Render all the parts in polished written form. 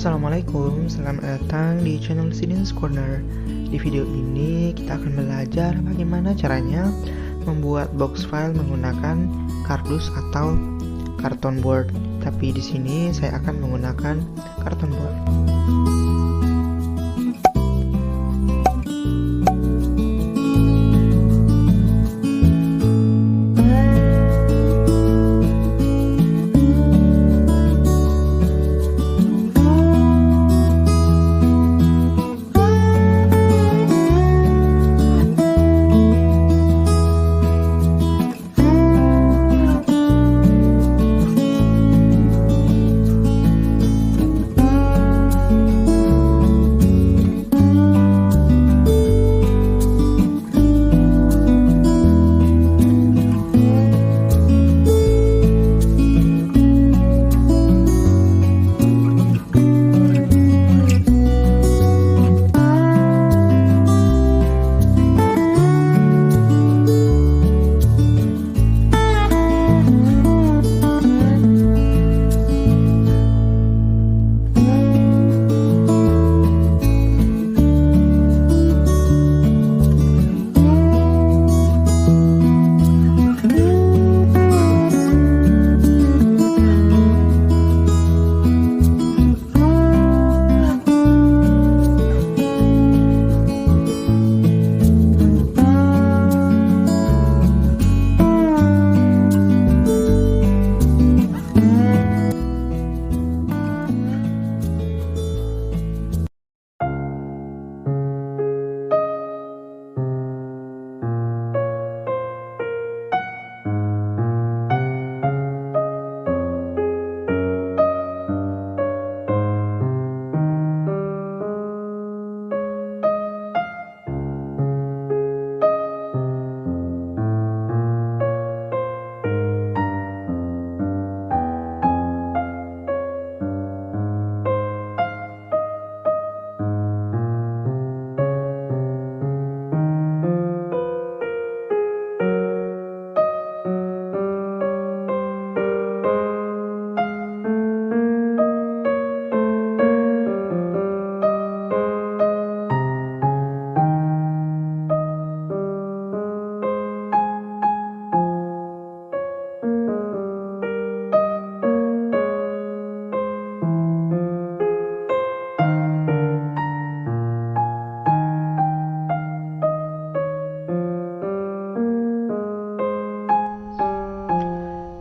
Assalamualaikum, selamat datang di channel Students Corner. Di video ini kita akan belajar bagaimana caranya membuat box file menggunakan kardus atau karton board. Tapi di sini saya akan menggunakan karton board.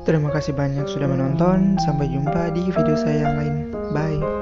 Terima kasih banyak sudah menonton. Sampai jumpa di video saya yang lain. Bye.